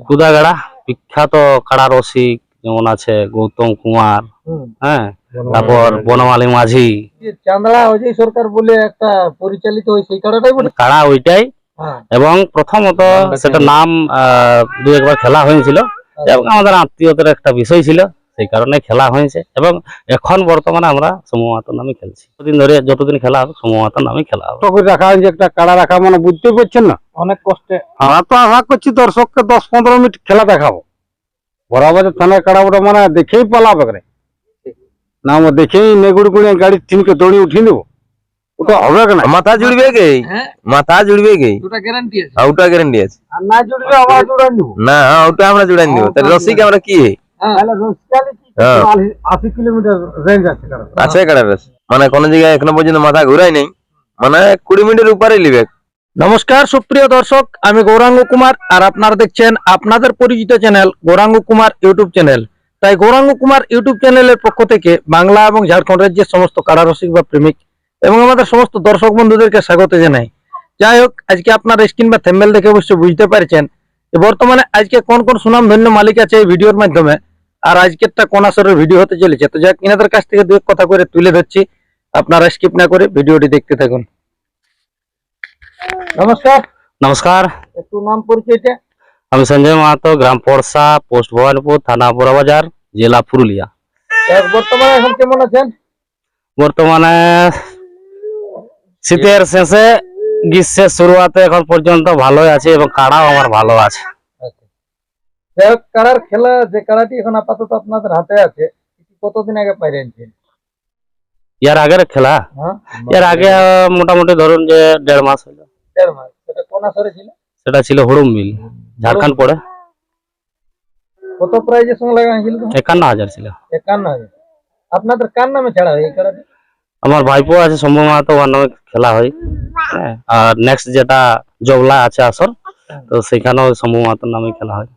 কুদাগাড়া বিখ্যাত কাড়া রসিক যেমন আছে গৌতম কুমার, হ্যাঁ, তারপর বনমালী মাঝি। চান্দড়া অজয় সরকার বলে একটা পরিচালিত হয় সেই কাড়াটাই বটে। কাড়া ওইটাই, এবং প্রথমত সেটা নাম দু একবার খেলা হয়েছিল এবং আমাদের আত্মীয়তার একটা বিষয় ছিল, সেই কারণে খেলা হয়েছে। এবং এখন বর্তমানে আমরা সমুহ মাহাতো নামে খেলছি। যতদিন খেলা হবে সমুহ মাহাতো নামে খেলা হবে। রাখা হয়েছে একটা কাড়া রাখা, মানে বুঝতে পারছেন না, অনেক কষ্টে আমরা তো আশা করছি দর্শককে 10-15 মিনিট খেলা দেখাবো। বড়বাজার থানার কাড়া ওটা মানে দেখেই পালাবে করে না, আমরা দেখেই নেগুড়ি গুড়ি গাড়ির টিমকে দৌড়ি উঠিয়ে দেবো। ওটা হবে না, মাথা জুড়বে গে, মাথা জুড়বে গে, ওটা গ্যারান্টি আছে, ওটা গ্যারান্টি আছে। আর না জুড়লে আবার জুড়াই দেবো না, ওটা আমরা জুড়াই দেবো। তাহলে রসিক আমরা কি তাহলে রসিকালি কি 80 কিলোমিটার রেঞ্জ আছে কাড়া আছে কাড়ার রস, মানে কোন জায়গায় এখনো পর্যন্ত মাথা ঘুরাই নাই, মানে 20 মিনিটের উপরে লিবে। নমস্কার সুপ্রিয় দর্শক, আমি গৌরাঙ্গ কুমার আর আপনারা দেখছেন আপনাদের পরিচিত channel Gouranga Kumar YouTube channel. তাই গৌরাঙ্গ কুমার ইউটিউব চ্যানেলের পক্ষ থেকে বাংলা এবং ঝাড়খণ্ড রাজ্যের সমস্ত কাড়া রসিক বা প্রেমিক এবং আমাদের সমস্ত দর্শক বন্ধুদেরকে স্বাগত জানাই। যাই হোক, আজকে আপনারা স্ক্রিন বা থেম্বেল দেখে অবশ্যই বুঝতে পারছেন যে বর্তমানে আজকে কোন কোন সুনামধন্য মালিক আছে এই ভিডিওর মাধ্যমে, আর আজকেরটা কোন আসরের ভিডিও হতে চলেছে। তো যাক, ইনাদের কাছ থেকে দু এক কথা করে তুলে ধরছি, আপনারা স্কিপ না করে ভিডিওটি দেখতে থাকুন। নমস্কার। নমস্কার, একটু নাম পরিচয়টা। আমি সঞ্জয় মাহাতো, গ্রাম পড়সা, পোস্ট ভবানীপুর, থানা বড়বাজার, জেলা পুরুলিয়া। বর্তমানে এখন কেমন আছেন? বর্তমানে শীতের শেষে গ্রীষ্মের শুরুয়াতে এখন পর্যন্ত ভালোই আছে এবং কাড়াও আমার ভালো আছে। যাই হোক, কাড়ার খেলা যে কাড়াটি এখন আপাতত আপনাদের হাতে আছে, কতদিন আগে পাইরেছেন? এর আগের খেলা, এর আগে মোটামুটি ধরুন যে 1.5 মাস হলো। 1.5 মাস। সেটা কোন আসরে ছিল? সেটা ছিল হুড়ুমবিল, ঝাড়খণ্ড পড়ে। কত প্রাইজের সঙ্গে লাগা হয়েছিল? 51,000 ছিল। 51,000। আপনাদের কার নামে ছাড়া হয় এই কাড়াটি? আমার ভাইপো আছে শম্ভু মাহাতো, ওর নামে খেলা হয়। হ্যাঁ, আর নেক্সট যেটা জবলা আছে আসর, তো সেখানেও শম্ভু মাহাতোর নামে খেলা হয়।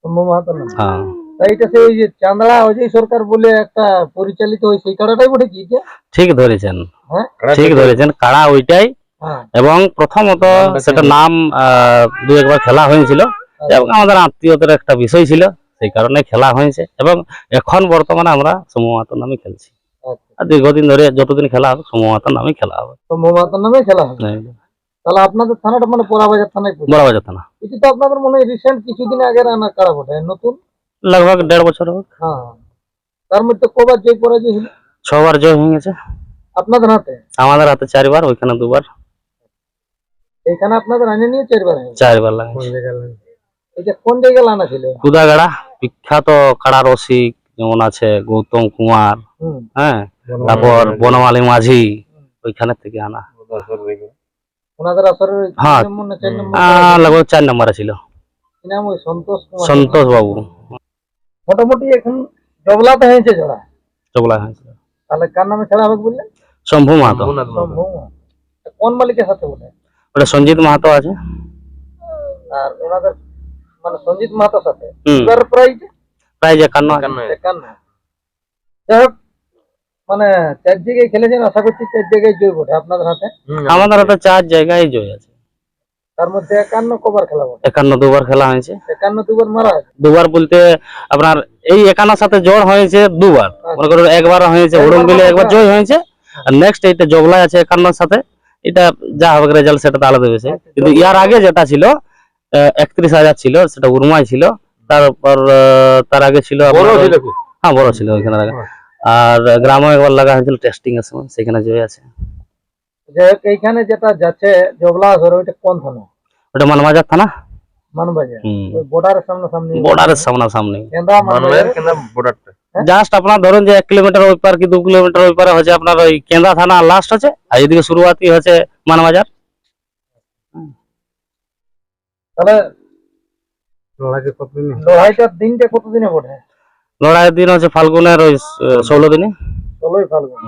শম্ভু মাহাতোর নামে? হ্যাঁ। তাই এটা সেই যে চান্দড়া অজয় সরকার বলে একটা পরিচালিত হয় সেই কাড়াটাই বটে কি? ঠিক ধরেছেন, হ্যাঁ ঠিক ধরেছেন, কাড়া ওইটাই। এবং প্রথমত সেটা নাম দু একবার খেলা হয়েছিল এবং আমাদের আত্মীয়তার একটা বিষয় ছিল, সেই কারণে খেলা হয়েছে। এবং এখন বর্তমানে আমরা সমুহ মাহাতোর নামে খেলছি। আর দীর্ঘদিন ধরে যতদিন খেলা হবে সমুহ মাহাতোর নামে খেলা হবে। শম্ভু মাহাতোর নামে খেলা হবে। তাহলে আপনাদের থানাটা মানে বড়বাজার থানায়? বড়বাজার থানা। এটি তো আপনাদের মনে হয় রিসেন্ট কিছুদিন আগে আনা কাড়া বটে, নতুন লগভগ 1.5 বছর হোক। হ্যাঁ। তার মধ্যে কবার জয় পরাজয় হলো? 6 বার জয় হয়ে গেছে আপনাদের হাতে? আমাদের হাতে 4 বার, ওইখানে 2 বার। এখানে আপনাদের আনে নিয়ে 4 বার? 4 বার লাগে। এটা কোন জায়গায় আনা ছিল? কুদাগাড়া বিখ্যাত কাড়া রসিক যেমন আছে গৌতম কুমার, হ্যাঁ, তারপর বনমালী মাঝি, ওইখানে থেকে আনা। ওনাদের আসরে হ্যাঁ, লগভগ 4 নম্বরে ছিল। কি নাম? ওই সন্তোষ কুমার? সন্তোষ বাবু। মোটামুটি এখন জবলাতে হয়েছে জোড়া? জবলা হয়েছিল। তাহলে কার নামে খেলা হবে বললেন? শম্ভু মাহাতো। কোন মালিকের সাথে বলে? ওটা সঞ্জিত মাহাতো আছে। আর ওনাদের মানে সঞ্জিত মাহাতোর সাথে এবার প্রাইজ 51। যাই হোক, মানে 4 জায়গায় খেলেছেন, আশা করছি 4 জায়গায় জয় বটে আপনাদের হাতে? আমাদের হাতে 4 জায়গায় জয় আছে। তার মধ্যে 51 কবার খেলা বটে? 51 2 বার খেলা হয়েছে। 51 দুবার মারা আছে? 2 বার বলতে আপনার এই 51 সাথে জোর হয়েছে 2 বার। মনে করুন একবার হয়েছে হুড়ুমবিলে, একবার জয় হয়েছে। আর নেক্সট এইটা জবলা আছে 51 সাথে, এটা যা হবে রেজাল্ট সেটা তো আলাদা হয়েছে। কিন্তু ইয়ার আগে যেটা ছিল 31,000 ছিল, সেটা উরমাই ছিল। তারপর তার আগে ছিল, হ্যাঁ বড় ছিল ওইখানে আগে। আর গ্রামে একবার লাগা হয়েছিল টেস্টিং এর সময়, সেখানে জয় আছে। যাই হোক, এইখানে যেটা যাচ্ছে জবলা ধরে, ওইটা কোন থানা? ওটা মানবাজার থানা। মানবাজার? ওই বর্ডারের সামনাসামনি? বর্ডারের সামনাসামনি, বর্ডারটা জাস্ট আপনার ধরুন যে 1 কিলোমিটার ওই পার কি 2 কিলোমিটার ওই পারে হচ্ছে আপনার ওই কেন্দ্রা থানা লাস্ট আছে, আর এদিকে শুরুয়াতি হচ্ছে মানবাজার। তাহলে লড়াইটার দিনটা কতদিনে বটে? লড়াইয়ের দিন হচ্ছে ফাল্গুনের ওই 16 দিনে। 16ই ফাল্গুন।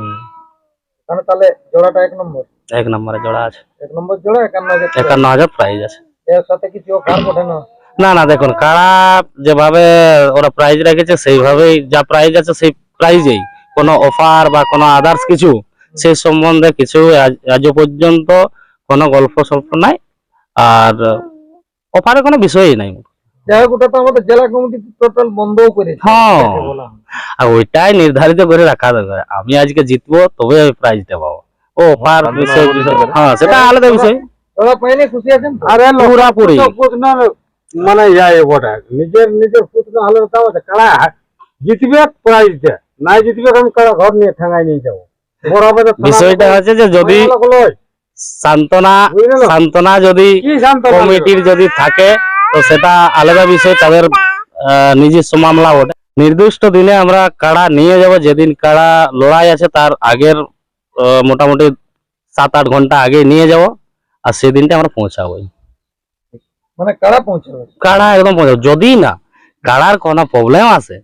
তাহলে জোড়াটা 1 নম্বর? 1 নম্বরে জোড়া আছে। 1 নম্বর জোড়া 51,000। 51,000 প্রাইজ আছে। এর সাথে কিছু অফার বটে না? না না, দেখুন কাড়া যেভাবে ওরা প্রাইজ রেখেছে সেইভাবেই যা প্রাইজ আছে সেই প্রাইজেই, কোনো অফার বা কোনো আদার্স কিছু সেই সম্বন্ধে কিছু আজ পর্যন্ত কোনো গল্প সল্প নাই। আর অফারের কোনো বিষয়ই নাই। যাই হোক, ওটা তো আমাদের জেলা কমিটি টোটাল বন্ধও করেছে। হ্যাঁ। যাকে বলা হয়। আর ওইটাই নির্ধারিত করে রাখা দরকার, আমি আজকে জিতবো তবে আমি প্রাইজটা পাবো। ও পার বিষয়, হ্যাঁ সেটা আলাদা বিষয়। ওরা পাইনি, খুশি আছেন তো? আরে পুরাপুরি। না মানে যায় বটে, নিজের পুত না হলে তাও কাড়া জিতবে প্রাইজ দে, নাই জিতবে আমি কাড়া ঘর নিয়ে ঠেঙ্গাই নিয়ে যাবো। বরাবর বিষয়টা হচ্ছে যে যদি সান্ত্বনা বুঝলে না? সান্ত্বনা যদি কি শান্ত কমিটির যদি থাকে তো সেটা আলাদা বিষয়, তাদের নিজস্ব মামলা ওঠে। নির্দিষ্ট দিনে আমরা কাড়া নিয়ে যাব, যেদিন কাড়া লড়াই আছে তার আগের মোটামুটি 7-8 ঘন্টা আগে নিয়ে যাব, আর সেদিনটা আমরা পৌঁছাবো। মানে কারা পৌঁছাবে? কাড়া একদম পৌঁছাবো। যদি না কাড়ার কোনো প্রবলেম আছে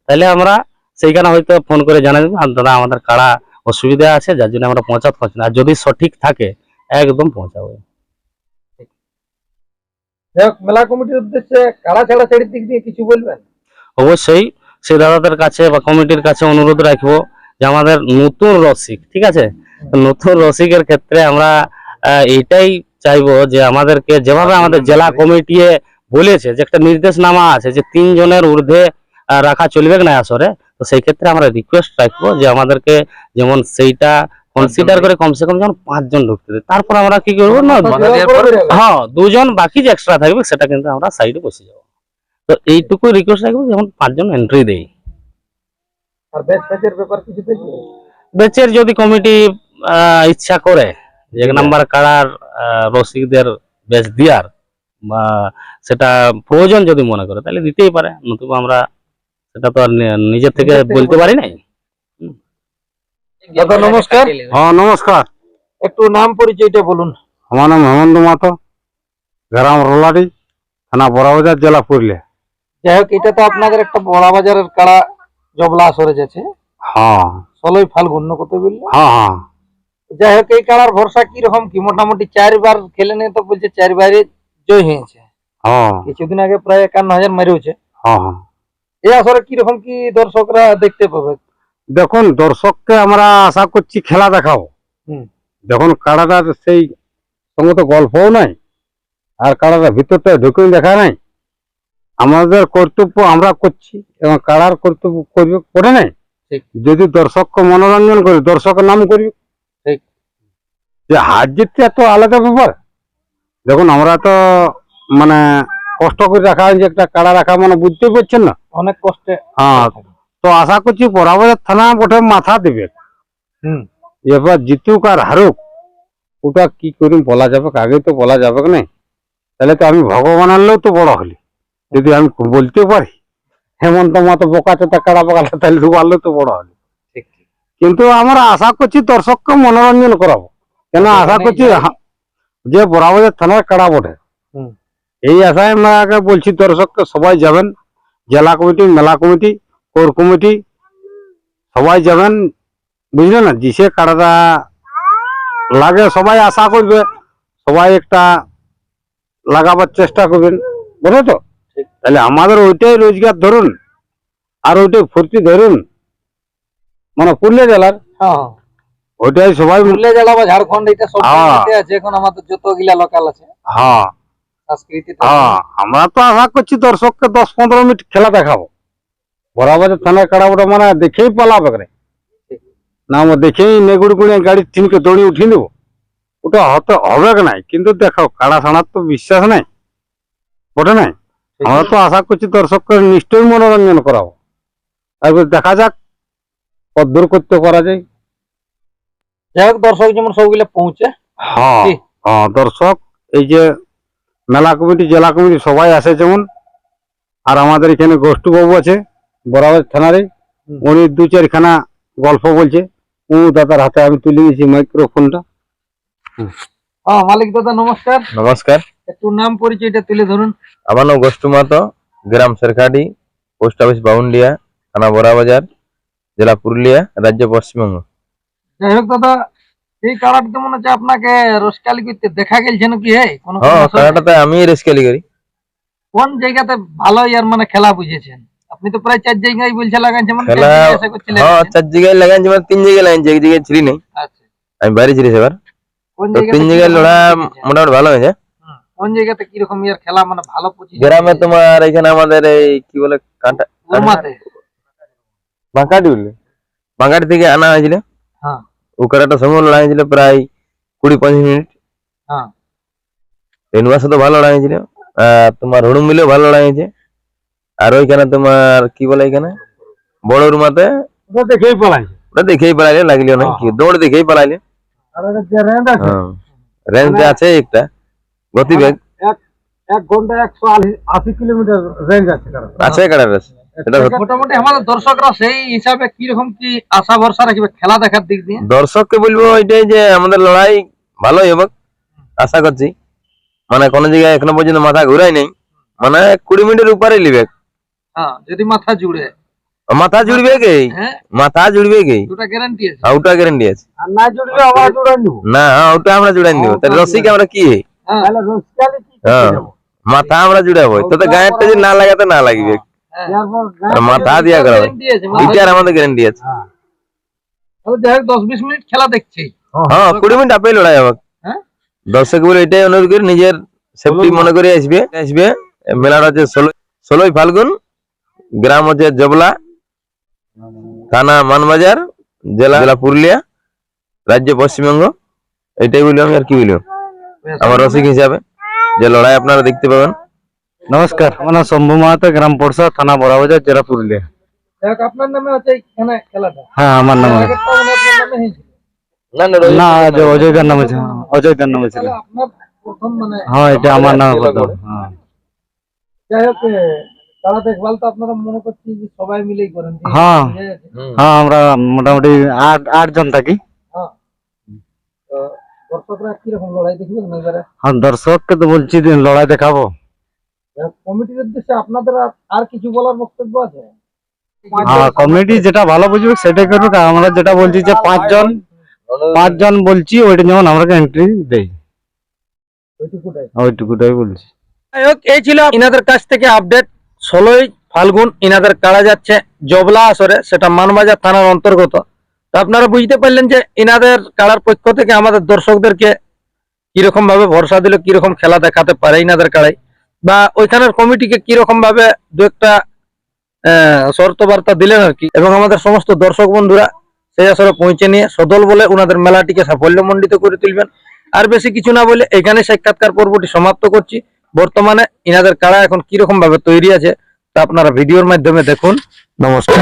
তাহলে আমরা সেইখানে হয়তো ফোন করে জানা দেবো, আর দাদা আমাদের কাড়া অসুবিধা আছে যার জন্য আমরা পৌঁছাতে পারছি না। আর যদি সঠিক থাকে একদম পৌঁছাবো। যাই হোক, মেলা কমিটির উদ্দেশ্যে কারা ছাড়াছাড়ির দিক দিয়ে কিছু বলবেন? অবশ্যই সেই দাদাদের কাছে বা কমিটির কাছে অনুরোধ রাখবো যে আমাদের নতুন রসিক, ঠিক আছে, নতুন রসিকের ক্ষেত্রে আমরা এইটাই চাইবো যে আমাদেরকে যেভাবে আমাদের জেলা কমিটি বলেছে যে একটা নির্দেশনামা আছে যে 3 জনের ঊর্ধ্বে রাখা চলবে না আসরে, তো সেই ক্ষেত্রে আমরা রিকোয়েস্ট রাখবো যে আমাদেরকে যেমন সেইটা কনসিডার করে কমসে কম যেমন 5 জন ঢুকতে দেয়। তারপর আমরা কি করবো না, হ্যাঁ 2 জন বাকি যে এক্সট্রা থাকবে সেটা কিন্তু আমরা সাইডে বসে যাবো। তো এইটুকু রিকোয়েস্ট রাখবো যেমন 5 জন এন্ট্রি দেই। আর ব্যাচ ফ্যাচের ব্যাপার কিছু দেখবে? বেচের যদি কমিটি ইচ্ছা করে যে 1 নাম্বার কাড়ার রসিকদের বেচ দিয়ার বা সেটা প্রয়োজন যদি মনে করে তাহলে দিতেই পারে, নতুবা আমরা সেটা তো আর নিজের থেকে বলতে পারি নাই। দাদা নমস্কার, হ্যাঁ নমস্কার, একটু নাম পরিচয়টা বলুন। আমার নাম হেমন্ত মাহাতো, গ্রাম রোলাডি, থানা বড়াবাজার, জেলা পুরুলিয়া। যাই হোক, এটা তো আপনাদের একটা বড়া বাজারের কাড়া জবলা আসরে যাচ্ছে হ্যাঁ 16ই ফাল্গুন, কত বললো? হ্যাঁ হ্যাঁ যাই হোক, এই কাড়ার ভরসা কি রকম কি? মোটামুটি 4বার খেলে নিয়ে তো বলছে 4বারই জয় হয়েছে। হ্যাঁ কিছুদিন আগে প্রায় 51,000 মারিয়েছে। হ্যাঁ হ্যাঁ। এই আসরে কি রকম কি দর্শকরা দেখতে পাবে? দেখুন, দর্শককে আমরা আশা করছি খেলা দেখাবো। হুম। দেখুন কাড়াটার সেই সঙ্গে তো গল্পও নাই, আর কাড়াটার ভিতরটা ঢুকেও দেখা নাই। আমাদের কর্তব্য আমরা করছি এবং কাড়ার কর্তব্য করবে করে নাই। ঠিক। যদি দর্শককে মনোরঞ্জন করি, দর্শকের নাম করবি। ঠিক। যে হার জিততে এত আলাদা ব্যাপার। দেখুন আমরা তো মানে কষ্ট করে রাখা হয়েছে, একটা কাড়া রাখা মানে বুঝতে পারছেন না। অনেক কষ্টে। হ্যাঁ, তো আশা করছি বরাবরের থানা বটে মাথা দেবে। হুম। এবার জিতুক আর হারুক ওটা কি করি বলা যাবে, আগে তো বলা যাবে না। তাহলে তো আমি ভগবান আনলেও তো বড় হলি, যদি আমি বলতে পারি হেমন্ত মাতো বোকা চোতা কাড়া পাকালে তাহলে ডুবালে তো বড় হলি। ঠিক ঠিক। কিন্তু আমরা আশা করছি দর্শককে মনোরঞ্জন করাবো, কেন আশা করছি যে বরাবরের থানার কাড়া বটে। হুম। এই আশায় আমরা আগে বলছি দর্শককে সবাই যাবেন, জেলা কমিটি, মেলা কমিটি, কোর কমিটি সবাই যাবেন, বুঝলেন না। যে কাড়াটা লাগে সবাই আশা করবে, সবাই একটা লাগাবার চেষ্টা করবেন, বুঝলো তো। তাহলে আমাদের ওইটাই রোজগার ধরুন আর ওইটাই ফুর্তি ধরুন, মানে পুরুলিয়া জেলার হ্যাঁ, ওইটাই সবাই। পুরুলিয়া জেলা বা ঝাড়খণ্ড এটা সব হ্যাঁ। জায়গাতে আছে এখন, আমাদের যতগুলা লোকাল আছে হ্যাঁ সংস্কৃতি। হ্যাঁ, আমরা তো আশা করছি দর্শককে 10-15 মিনিট খেলা দেখাবো। বরাবরের থানার কাড়াবোটা মানে দেখেই পালাবে রে না, আমরা দেখেই নেগুড়ি গুড়িয়ে গাড়ির টিনকে দড়ি উঠিয়ে দেবো, ওটা হতে হবে নাই। কিন্তু দেখো কাড়া ছাড়ার তো বিশ্বাস নাই, ওটা নাই। আমরা তো আশা করছি দর্শককে নিশ্চয়ই মনোরঞ্জন করাবো, তারপর দেখা যাক কতদূর করতে পারা যায়। যাই হোক, দর্শক যেমন সবগুলো পৌঁছে। হ্যাঁ কি? হ্যাঁ, দর্শক এই যে মেলা কমিটি, জেলা কমিটি সবাই আসে যেমন, আর আমাদের এখানে গোষ্ঠী বাবু আছে বরাবর থানারে, উনি 2-4খানা গল্প বলছে। দাদার হাতে আমি তুলে দিয়েছি মাইক্রোফোনটা। হ্যাঁ, মালিক দাদা নমস্কার, নমস্কার, একটু নাম পরিচয়টা তুলে ধরুন। আমার নাম গোষ্ঠী মাহাতো, গ্রাম শেরখাটি, পোস্ট অফিস বাউন্ডিয়া, থানা বড়াবাজার, জেলা পুরুলিয়া, রাজ্য পশ্চিমবঙ্গ। যাই হোক দাদা, এই কাড়াটা তো মনে হচ্ছে আপনাকে রসকালি করতে দেখা গেছে নাকি? কোন হ্যাঁ, খেলাটাতে আমি রেসকালি করি। কোন জায়গাতে ভালো ইয়ার মানে খেলা বুঝেছেন? আপনি তো প্রায় 4 জায়গায় বলছে লাগান, যেমন খেলা হ্যাঁ 4 জায়গায় লাগাইছি, মানে 3 জায়গায় লাগাইছি, এক জায়গায় ছিলি নেই। আচ্ছা, আমি বাইরে ছিলি সেবার, কোন তো 3 জায়গায় লড়া বুঝেছেন? মোটামুটি ভালো হয়েছে। কোন জায়গাতে কিরকম ইয়ার খেলা মানে ভালো পজিশন গ্রামে তোমার এখানে আমাদের এই কি বলে কাঁটা উরমাতে? বাঁকাটি বললে বাঙ্গাটি থেকে আনা হয়েছিল। হ্যাঁ ওখানে সময় লড়াই হয়েছিল প্রায় 20-25 মিনিট। হ্যাঁ রেনুয়ার সাথে ভালো লড়াই হয়েছিল, আর তোমার হুড়ুম মিলেও ভালো লড়াই হয়েছে। আর ওইখানে তোমার কি বলে এখানে বড় রুমাতে ওটা দেখেই পালাইছে। ওটা দেখেই পালাইলে, লাগলো না কি দৌড় দেখেই পালাইলে। আর এটা যে রেঞ্জ আছে রেঞ্জে আছে একটা গতিবেগ এক ঘন্টা 180 কিলোমিটার রেঞ্জ আছে কারণ আছে কাটার আছে। সেটা সত্যি। মোটামুটি আমাদের দর্শকরা সেই হিসাবে কিরকম কি আশা ভরসা রাখবে খেলা দেখার দিক দিয়ে? দর্শককে বলবো এটাই যে আমাদের লড়াই ভালোই হবে আশা করছি। মানে কোনো জায়গায় এখনো পর্যন্ত মাথা ঘুরাই নেই, মানে 20 মিনিটের উপরে লিবে। হ্যাঁ যদি মাথা জুড়ে মাথা জুড়বে কে? হ্যাঁ মাথা জুড়বে কে? দুটা গ্যারান্টি আছে। ওটা গ্যারান্টি আছে। আর না জুড়লে আবার জুড়াই নিব না ওটা আমরা জুড়াই নিব, তাহলে রসিক আমরা কি হ্যাঁ তাহলে রসিকালে কি হ্যাঁ মাথা আমরা জুড়াবো, তোদের গায়েরটা যদি না লাগাতে না লাগবে, হ্যাঁ এরপর আর মাথা দিয়া করা হবে। গ্যারান্টি আছে এটার আমাদের গ্যারান্টি আছে। তাহলে যাই হোক 10-20 মিনিট খেলা দেখছি। হ্যাঁ 20 মিনিট আপেল লড়াই হবে। হ্যাঁ দর্শক বলে এটাই অনুরোধ করি নিজের সেফটি মনে করে আসবে। মেলাটা হচ্ছে 16ই ফাল্গুন, গ্রাম হচ্ছে জবলা, থানা মানবাজার, জেলা পুরুলিয়া, রাজ্য পশ্চিমবঙ্গ। এটাই বলি আমি, আর কি বলি আমার রসিক হিসাবে যে লড়াই আপনারা দেখতে পাবেন। নমস্কার, আমার নাম শম্ভু মাহাতো, গ্রাম পড়সা, থানা বড়াবাজার, জেলা পুরুলিয়া। যাই হোক আপনার নামে হচ্ছে এখানে খেলাটা? হ্যাঁ আমার নাম আছে। আগেরটা মানে আপনার নামে হয়েছিল? না অজয়দার নাম আছে, অজয়দার নাম ছিল। তাহলে আপনার প্রথম মানে হ্যাঁ এটা আমার নাম হ্যাঁ। যাই হোক খেলা দেখভাল তো আপনারা মনে করছি যে সবাই মিলেই করেন? হ্যাঁ হ্যাঁ আমরা মোটামুটি 8 জন থাকি। হ্যাঁ তো দর্শকরা কিরকম লড়াই দেখবেন না এবারে? হ্যাঁ দর্শককে তো বলছি যে লড়াই দেখাবো। কমিটির উদ্দেশ্যে আপনাদের আর কিছু বলার বক্তব্য আছে? হ্যাঁ কমিটি যেটা ভালো বুঝবে সেটাই করুক। আর আমরা যেটা বলছি যে 5 জন বলছি, ওইটা যেমন আমরা এন্ট্রি দেই, ওইটুকুটাই। ওইটুকুটাই বলছি। যাই হোক এই ছিল ইনাদের কাছ থেকে আপডেট। 16ই ফাল্গুন ইনাদের কাড়া যাচ্ছে জবলা আসরে, সেটা মানবাজার থানার অন্তর্গত। তো আপনারা বুঝতে পারলেন যে ইনাদের কাড়ার পক্ষ থেকে আমাদের দর্শকদেরকে কিরকম ভাবে ভরসা দিল, কিরকম খেলা দেখাতে পারে ইনাদের কাড়াই, বা ওইখানের কমিটিকে কিরকম ভাবে দু একটা শর্ত বার্তা দিলেন আর কি। এবং আমাদের সমস্ত দর্শক বন্ধুরা সেই আসরে পৌঁছে নিয়ে সদল বলে ওনাদের মেলাটিকে সাফল্যমণ্ডিত করে তুলবেন। আর বেশি কিছু না বলে এখানে সাক্ষাৎকার পর্বটি সমাপ্ত করছি। বর্তমানে ইনাদের কাড়া এখন কিরকম ভাবে তৈরি আছে তা আপনারা ভিডিওর মাধ্যমে দেখুন। নমস্কার।